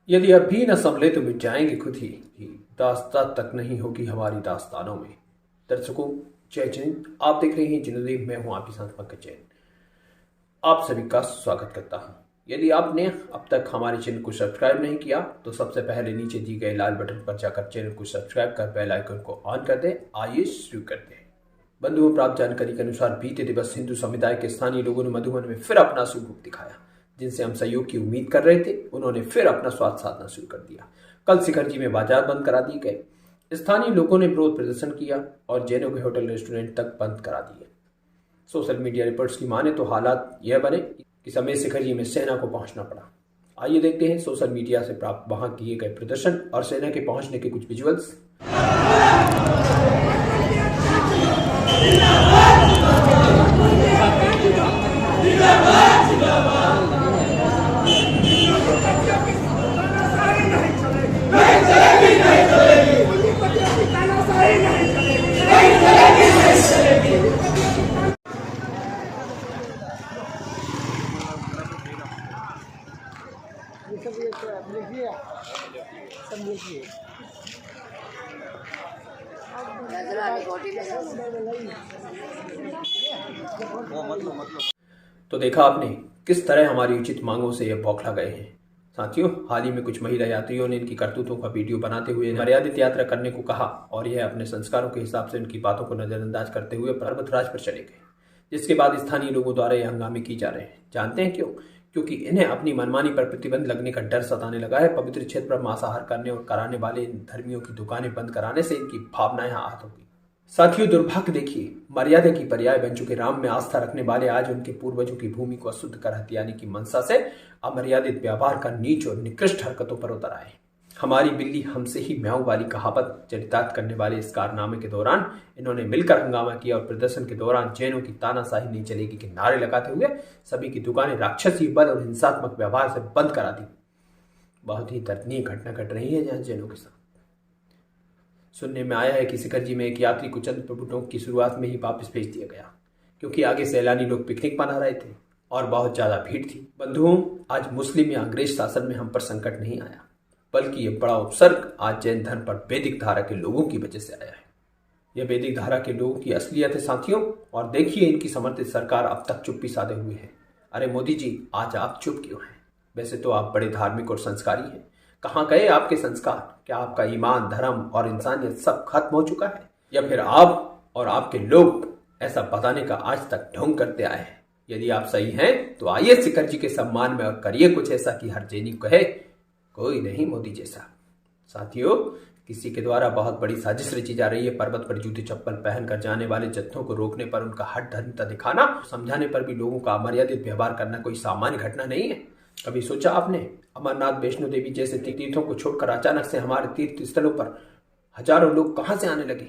यदि अब भी न संभले तो मिट जाएंगे खुद ही, दास्तां तक नहीं होगी हमारी दास्तानों में। दर्शकों, जय जैन। आप देख रहे हैं जिनोदेव, मैं हूं आपके साथ पंकज जैन। आप सभी का स्वागत करता हूं। यदि आपने अब तक हमारे चैनल को सब्सक्राइब नहीं किया तो सबसे पहले नीचे दी गए लाल बटन पर जाकर चैनल को सब्सक्राइब कर बेल आइकन को ऑन कर दें। आइए शुरू करते हैं। बंधुओं, प्राप्त जानकारी के अनुसार बीते दिवस हिंदू समुदाय के स्थानीय लोगों ने मधुबन में फिर अपना शुभ रूप दिखाया। जिनसे हम सहयोग की उम्मीद कर रहे थे, उन्होंने फिर अपना स्वाद साधना शुरू कर दिया। कल शिखर जी में बाजार बंद करा दिए गए। स्थानीय लोगों ने विरोध प्रदर्शन किया और जैनों के होटल रेस्टोरेंट तक बंद करा दिए। सोशल मीडिया रिपोर्ट्स की माने तो हालात यह बने कि समेत शिखर जी में सेना को पहुंचना पड़ा। आइए देखते हैं सोशल मीडिया से प्राप्त वहां किए गए प्रदर्शन और सेना के पहुंचने के कुछ विजुअल्स। तो देखा आपने किस तरह हमारी उचित मांगों से यह बौखला गए हैं। साथियों, हाल ही में कुछ महिला यात्रियों ने इनकी करतूतों का वीडियो बनाते हुए मर्यादित यात्रा करने को कहा और यह अपने संस्कारों के हिसाब से इनकी बातों को नजरअंदाज करते हुए पर्वतराज पर चले गए। जिसके बाद स्थानीय लोगों द्वारा यह हंगामे की जा रहे हैं। जानते हैं क्यों? क्योंकि इन्हें अपनी मनमानी पर प्रतिबंध लगने का डर सताने लगा है। पवित्र क्षेत्र पर मांसाहार करने और कराने वाले इन धर्मियों की दुकानें बंद कराने से इनकी भावनाएं आहत होगी। साथियों, दुर्भाग्य देखिए, मर्यादा की पर्याय बन चुके राम में आस्था रखने वाले आज उनके पूर्वजों की भूमि को अशुद्ध कर हथियाने की मंशा से अमर्यादित व्यापार का नीच और निकृष्ट हरकतों पर उतर आए। हमारी बिल्ली हमसे ही म्याऊं वाली कहावत चरितार्थ करने वाले इस कारनामे के दौरान इन्होंने मिलकर हंगामा किया और प्रदर्शन के दौरान जैनों की तानाशाही नहीं चलेगी के नारे लगाते हुए सभी की दुकानें राक्षसी बल और हिंसात्मक व्यवहार से बंद करा दी। बहुत ही दर्दनीय घटना घट रही है जहां जैनों के साथ। सुनने में आया है कि शिखर जी में एक यात्री को चंद प्रभुटों की शुरुआत में ही वापस भेज दिया गया क्योंकि आगे सैलानी लोग पिकनिक मना रहे थे और बहुत ज्यादा भीड़ थी। बंधुओं, आज मुस्लिम या अंग्रेज शासन में हम पर संकट नहीं आया, बल्कि यह बड़ा उपसर्ग आज जैन धर्म पर वैदिक धारा के लोगों की वजह से आया है। यह वैदिक धारा के लोगों की असलियत है साथियों। और देखिए, इनकी समर्थित सरकार अब तक चुप्पी साधे हुए है। अरे मोदी जी, आज आप चुप क्यों हैं? वैसे तो आप बड़े धार्मिक और संस्कारी हैं। कहाँ गए आपके संस्कार? क्या आपका ईमान, धर्म और इंसानियत सब खत्म हो चुका है, या फिर आप और आपके लोग ऐसा बताने का आज तक ढोंग करते आए हैं? यदि आप सही हैं तो आइए शिखर जी के सम्मान में और करिए कुछ ऐसा कि हर जैनी कहे, कोई नहीं मोदी जैसा। साथियों, किसी के द्वारा बहुत बड़ी साजिश रची जा रही है। पर्वत पर जूते चप्पल पहनकर जाने वाले जत्थों को रोकने पर उनका हट धर्मिता दिखाना, समझाने पर भी लोगों का अमर्यादित व्यवहार करना कोई सामान्य घटना नहीं है। कभी सोचा आपने, अमरनाथ, वैष्णो देवी जैसे तीर्थों को छोड़कर अचानक से हमारे तीर्थ स्थलों पर हजारों लोग कहां से आने लगे?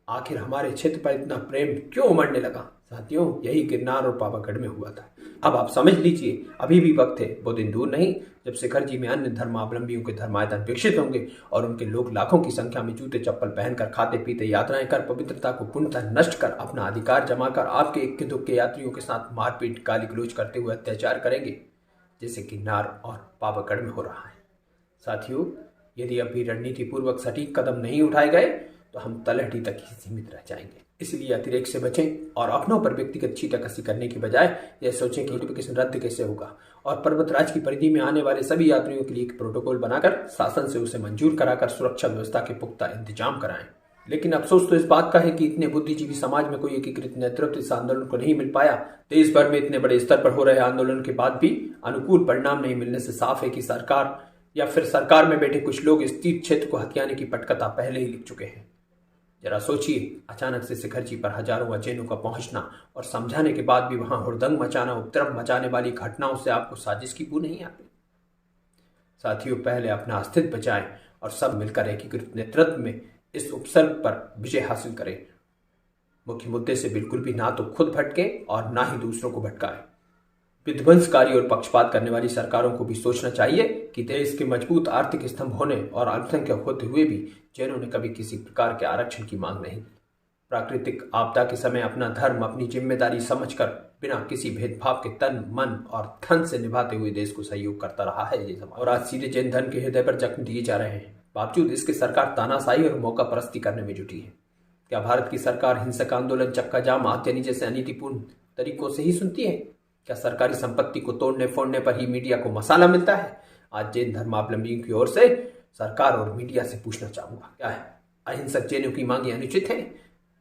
आखिर हमारे क्षेत्र पर इतना प्रेम क्यों उमड़ने लगा? साथियों, यही गिरनार और पावागढ़ में हुआ था। अब आप समझ लीजिए, अभी भी वक्त है, वो दिन दूर नहीं जब शिखर जी में अन्य धर्मावलंबियों के धर्मायतन विकसित होंगे और उनके लोग लाखों की संख्या में जूते चप्पल पहनकर, खाते पीते यात्राएं कर, पवित्रता को पूर्णतः नष्ट कर, अपना अधिकार जमाकर आपके इक्के दुक्के यात्रियों के साथ मारपीट, गाली गलौज करते हुए अत्याचार करेंगे, जैसे गिरनार और पावागढ़ में हो रहा है। साथियों, यदि अभी रणनीति पूर्वक सटीक कदम नहीं उठाए गए तो हम तलहटी तक ही सीमित रह जाएंगे। इसलिए अतिरेक से बचें और अपनों पर व्यक्तिगत छींटाकशी करने की बजाय यह सोचें कि नोटिफिकेशन रद्द कैसे होगा और पर्वतराज की परिधि में आने वाले सभी यात्रियों के लिए एक प्रोटोकॉल बनाकर शासन से उसे मंजूर कराकर सुरक्षा व्यवस्था के पुख्ता इंतजाम कराएं। लेकिन अफसोस तो इस बात का है कि इतने बुद्धिजीवी समाज में कोई एकीकृत नेतृत्व इस आंदोलन को नहीं मिल पाया। देश भर में इतने बड़े स्तर पर हो रहे आंदोलन के बाद भी अनुकूल परिणाम नहीं मिलने से साफ है कि सरकार या फिर सरकार में बैठे कुछ लोग इस तीर्थ क्षेत्र को हथियाने की पटकथा पहले ही लिख चुके हैं। जरा सोचिए, अचानक से शिखर जी पर हजारों जैनों का पहुंचना और समझाने के बाद भी वहां हुड़दंग मचाना, उपद्रव मचाने वाली घटनाओं से आपको साजिश की बू नहीं आती? साथियों, पहले अपना अस्तित्व बचाएं और सब मिलकर एकीकृत नेतृत्व में इस उपसर्ग पर विजय हासिल करें। मुख्य मुद्दे से बिल्कुल भी ना तो खुद भटके और ना ही दूसरों को भटकाएं। विध्वंसकारी और पक्षपात करने वाली सरकारों को भी सोचना चाहिए कि देश के मजबूत आर्थिक स्तंभ होने और अल्पसंख्यक होते हुए भी जैनों ने कभी किसी प्रकार के आरक्षण की मांग नहीं की। प्राकृतिक आपदा के समय अपना धर्म, अपनी जिम्मेदारी समझकर बिना किसी भेदभाव के तन, मन और धन से निभाते हुए देश को सहयोग करता रहा है ये समाज। और आज सीधे जैन धर्म के हृदय पर जख्म दिए जा रहे हैं। बावजूद इसके सरकार तानाशाही और मौका परस्ती करने में जुटी है। क्या भारत की सरकार हिंसक आंदोलन, चक्का जाम, आगजनी जैसे अनीतिपूर्ण तरीकों से ही सुनती है? क्या सरकारी संपत्ति को तोड़ने फोड़ने पर ही मीडिया को मसाला मिलता है? आज जैन धर्मावलंबियों की ओर से सरकार और मीडिया से पूछना चाहूंगा, क्या है अहिंसक जैनों की मांगे अनुचित है?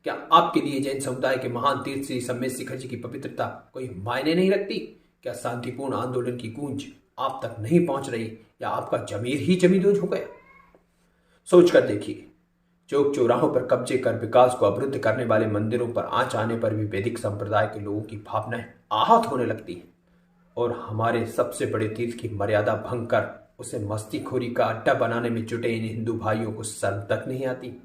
क्या आपके लिए जैन समुदाय के महान तीर्थ श्री सम्मेद शिखर जी की पवित्रता कोई मायने नहीं रखती? क्या शांतिपूर्ण आंदोलन की गूंज आप तक नहीं पहुंच रही, या आपका जमीर ही जमींदोज हो गया? सोचकर देखिए, चौक चौराहों पर कब्जे कर विकास को अवरुद्ध करने वाले मंदिरों पर आंच आने पर भी वैदिक संप्रदाय के लोगों की भावनाएं आहत होने लगती हैं, और हमारे सबसे बड़े तीर्थ की मर्यादा भंग कर उसे मस्तीखोरी का अड्डा बनाने में जुटे इन हिंदू भाइयों को शर्म तक नहीं आती।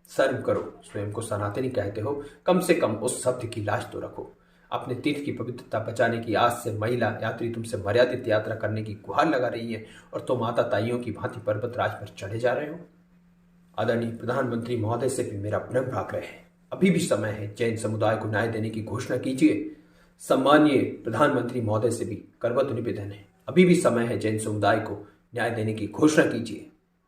शर्म करो, स्वयं को सनातनी कहते हो, कम से कम उस शब्द की लाज तो रखो। अपने तीर्थ की पवित्रता बचाने की आस से महिला यात्री तुमसे मर्यादित यात्रा करने की गुहार लगा रही है, और तुम माता ताइयों की भांति पर्वत राज पर चढ़े जा रहे हो। आदरणीय प्रधानमंत्री महोदय से भी मेरा विनम्र आग्रह है, अभी भी समय है, जैन समुदाय को न्याय देने की घोषणा कीजिए। सम्मानीय प्रधानमंत्री महोदय से भी करवत निवेदन है, अभी भी समय है, जैन समुदाय को न्याय देने की घोषणा कीजिए।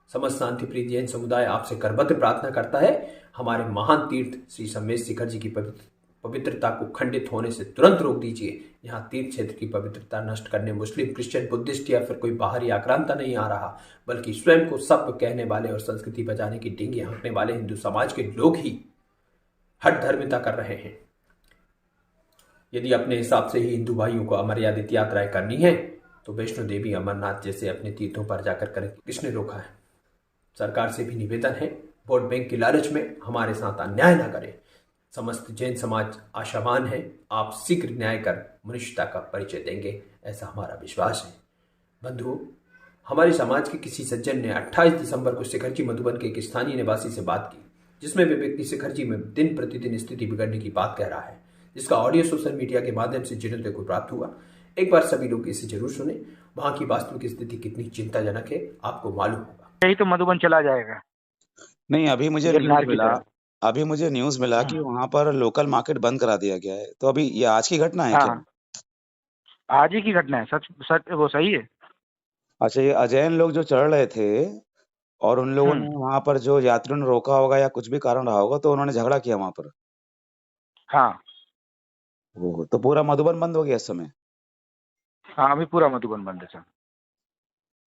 समस्त शांतिप्रिय जैन समुदाय आपसे करबद्ध प्रार्थना करता है, हमारे महान तीर्थ श्री सम्मेद शिखर जी की पवित्रता को खंडित होने से तुरंत रोक दीजिए। यहाँ तीर्थ क्षेत्र की पवित्रता नष्ट करने मुस्लिम, क्रिश्चियन, बुद्धिस्ट या फिर कोई बाहरी आक्रांता नहीं आ रहा, बल्कि स्वयं को सब कहने वाले और संस्कृति बचाने की डिंगी हाँकने वाले हिंदू समाज के लोग ही हठ धर्मिता कर रहे हैं। यदि अपने हिसाब से ही हिंदू भाइयों को अमर्यादित यात्राएं करनी है तो वैष्णो देवी, अमरनाथ जैसे अपने तीर्थों पर जाकर करें, किसने रोका है? सरकार से भी निवेदन है, वोट बैंक की लालच में हमारे साथ अन्याय न करें। समस्त जैन समाज आशावान है, आप शीघ्र न्याय कर मनुष्यता का परिचय देंगे, ऐसा हमारा विश्वास है। बंधुओं, हमारे समाज के किसी सज्जन ने 28 दिसंबर को शिखर जी मधुबन के एक स्थानीय निवासी से बात की, जिसमें वे व्यक्ति शिखर जी में दिन प्रतिदिन स्थिति बिगड़ने की बात कह रहा है, जिसका ऑडियो सोशल मीडिया के माध्यम से जनता को प्राप्त हुआ। एक बार सभी लोग इसे जरूर सुने। वहां की वास्तविक स्थिति कितनी चिंताजनक है आपको मालूम होगा। यही तो मधुबन चला जाएगा। नहीं, अभी मुझे न्यूज मिला कि वहां पर लोकल मार्केट बंद करा दिया गया है। तो अभी ये आज की घटना है क्या? आज ही की घटना है, सच वो सही है। अच्छा, ये अजैन लोग जो चढ़ रहे थे और उन लोगों ने वहां पर जो यात्रियों ने रोका होगा या कुछ भी कारण रहा होगा, तो उन्होंने झगड़ा किया वहां पर। हाँ, वो तो पूरा मधुबन बंद हो गया इस समय। हाँ, अभी पूरा मधुबन बंद है सर।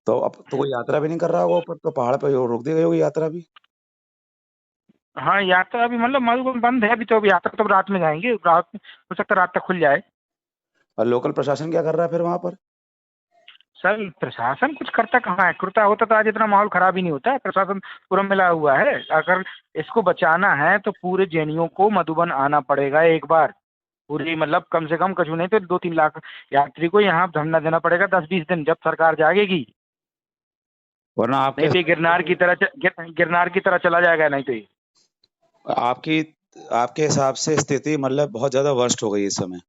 तो अब तो कोई यात्रा भी नहीं कर रहा होगा ऊपर, तो पहाड़ पर रोक दी गई होगी यात्रा भी। हाँ, यात्रा अभी मतलब मधुबन बंद है अभी, तो अभी यात्रा तो रात में जाएंगे, रात हो सकता है रात तक खुल जाए। और लोकल प्रशासन क्या कर रहा है फिर वहां पर? सर प्रशासन कुछ करता कहाँ है, करता होता तो आज इतना माहौल खराब ही नहीं होता है। प्रशासन पूरा मिला हुआ है। अगर इसको बचाना है तो पूरे जैनियों को मधुबन आना पड़ेगा एक बार, पूरी मतलब कम से कम कछु नहीं तो 2-3 लाख यात्री को यहाँ धरना देना पड़ेगा 10-20 दिन, जब सरकार जागेगी। वरना आपके नहीं तो गिरनार की तरह चला जाएगा, नहीं तो ये आपके हिसाब से स्थिति मतलब बहुत ज्यादा वर्स्ट हो गई इस समय।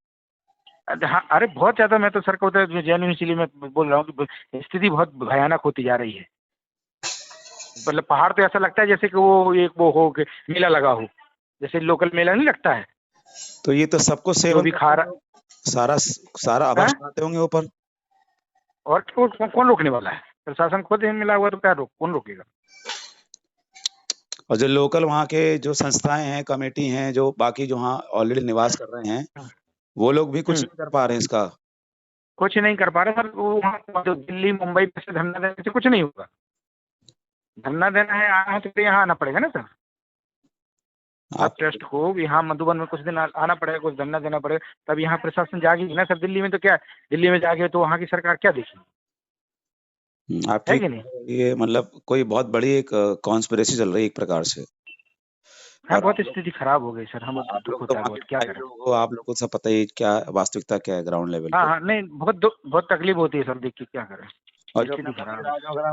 हाँ, अरे बहुत ज्यादा। मैं तो सर को जेन्युइन इसीलिए मैं बोल रहा हूँ कि स्थिति बहुत भयानक होती जा रही है। मतलब पहाड़ तो ऐसा लगता है जैसे कि वो एक वो हो के मेला लगा हो, जैसे लोकल मेला नहीं लगता है। तो ये तो सबको सेवन भी खा रहा सारा आवाज आते होंगे ऊपर। और कौन रोकने वाला है? प्रशासन खुद ही मिला हुआ तो क्या कौन रोकेगा? और जो लोकल वहाँ के जो संस्थाएं हैं, कमेटी हैं, जो बाकी जो वहाँ ऑलरेडी निवास कर रहे हैं, वो लोग भी कुछ नहीं कर पा रहे हैं इसका। कुछ नहीं कर पा रहे सर। वो वहाँ जो दिल्ली मुंबई से धरना देने से कुछ नहीं होगा। धरना देना है आना तो यहाँ आना पड़ेगा ना सर। आप टेस्ट हो यहाँ मधुबन में कुछ दिन आना पड़ेगा, कुछ धरना देना पड़ेगा, तब यहाँ प्रशासन जागेगी ना सर। दिल्ली में तो क्या, दिल्ली में जाके तो वहाँ की सरकार क्या देखेगी? आप ठीक है, ये मतलब कोई बहुत बड़ी एक कॉन्स्पिरेसी चल रही है एक प्रकार से। हाँ, बहुत स्थिति खराब हो गई सर। हम क्या करें? आप लोगों को सब पता ही क्या वास्तविकता क्या है ग्राउंड लेवल पे। हाँ, नहीं बहुत तकलीफ होती है सर, देख के क्या करें। और जो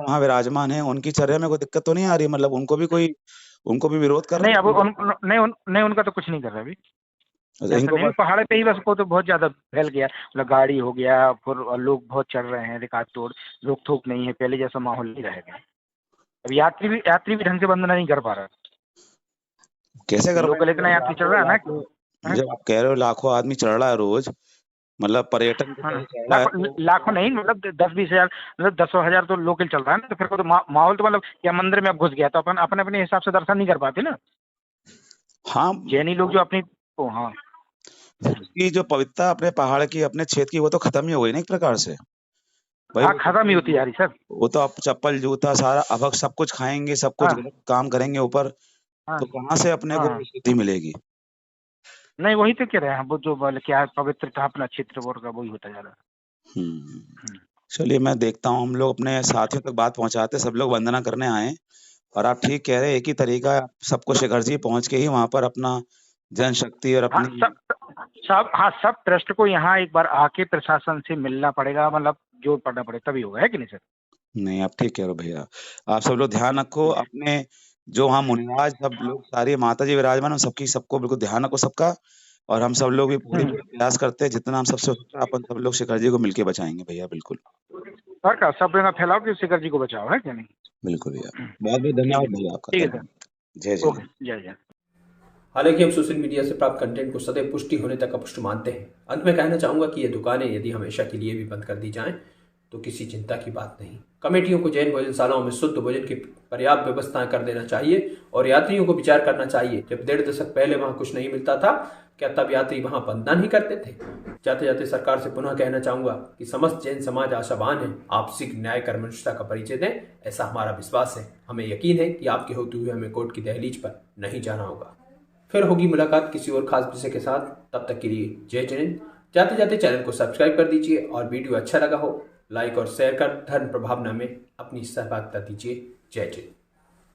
वहाँ विराजमान है उनकी चर्या में कोई दिक्कत तो नहीं आ रही? मतलब उनको भी विरोध कर नहीं, अब नहीं उनका तो कुछ नहीं कर रहा अभी। पहाड़ पे ही बस को तो बहुत ज्यादा फैल गया, मतलब गाड़ी हो गया, फिर लोग बहुत चढ़ रहे हैं, रिकार्ड तोड़, रोक थोक नहीं है, पहले जैसा माहौल नहीं रहेगा। अब यात्री भी ढंग से बंद नहीं कर पा रहा। कैसे कर लोकल इतना यात्री चल रहा है ना कि हैं? जब आप कह रहे हो लाखों आदमी चढ़ रहा है रोज, मतलब पर्यटन की हाँ, तरह चढ़ रहा है लाखों तो लाखों नहीं, मतलब 10-20 हजार, मतलब 10,000 तो लोकल चल रहा है ना, तो फिर को तो माहौल तो मतलब, या मंदिर में अब घुस गया तो अपन अपने अपने हिसाब से दर्शन नहीं कर पाते ना। हाँ, जैनी लोग जो अपनी, ओ हाँ, उसकी जो पवित्रता अपने पहाड़ की, अपने क्षेत्र की, वो तो खत्म ही हो गई ना एक प्रकार से भाई। हाँ खत्म ही होती जा रही सर। वो तो आप चप्पल जूता सारा अब सब कुछ खाएंगे, सब कुछ हाँ गलत काम करेंगे ऊपर, हाँ तो कहाँ से अपने हाँ को हाँ। शुद्धि मिलेगी। नहीं वही तो कह रहे हैं, वो जो बोले क्या है, पवित्रता अपना क्षेत्र बोर का वही होता जा रहा हम्म है। चलिए मैं देखता हूँ, हम लोग अपने साथियों तक बात पहुंचाते, सब लोग वंदना करने आए। और आप ठीक कह रहे हैं, एक ही तरीका है, सबको शिखर जी पहुंच के ही वहां पर अपना जनशक्ति और हाँ अपनी। सब ट्रस्ट को यहाँ एक बार आके प्रशासन से मिलना पड़ेगा, मतलब जोर पड़ना पड़ेगा, तभी होगा, है कि नहीं सर? नहीं आप ठीक कह रहे हो भैया, आप सब लोग ध्यान रखो अपने, जो वहाँ मुनिराज सब लोग, सारी माता जी विराजमान, उन सबकी, सबको बिल्कुल ध्यान रखो सबका। और हम सब लोग भी पूरी हम्म। पूरी प्रयास करते हैं, जितना हम सबसे हो सकता है अपन सब लोग शिखर जी को मिलके बचाएंगे भैया, बिल्कुल। और क्या, सब जगह फैलाओ कि शिखर जी को बचाओ, है कि नहीं? बिल्कुल भैया, बहुत बहुत ठीक है धन्यवाद सर, भैया आपका, ठीक है धन्यवाद। सर, जय जय। ओके, जय जय। हालांकि हम सोशल मीडिया से प्राप्त कंटेंट को सदैव पुष्टि होने तक अपुष्ट मानते हैं। अंत में कहना चाहूंगा कि ये दुकानें यदि हमेशा के लिए भी बंद कर दी जाएं तो किसी चिंता की बात नहीं। कमेटियों को जैन भोजनशालाओं में शुद्ध भोजन की पर्याप्त व्यवस्थाएं कर देना चाहिए और यात्रियों को विचार करना चाहिए, जब 1.5 दशक पहले वहां कुछ नहीं मिलता था, क्या तब यात्री वहां वंदना नहीं करते थे? जाते जाते सरकार से पुनः कहना चाहूंगा कि समस्त जैन समाज आशावान है, आपसी न्याय कर्मनिष्ठता का परिचय दें, ऐसा हमारा विश्वास है। हमें यकीन है कि आपके होते हुए हमें कोर्ट की दहलीज पर नहीं जाना होगा। फिर होगी मुलाकात किसी और खास विषय के साथ, तब तक के लिए जय जैन। जाते जाते चैनल को सब्सक्राइब कर दीजिए और वीडियो अच्छा लगा हो लाइक और शेयर कर धर्म प्रभावना में अपनी सहभागिता दीजिए। जय जैन।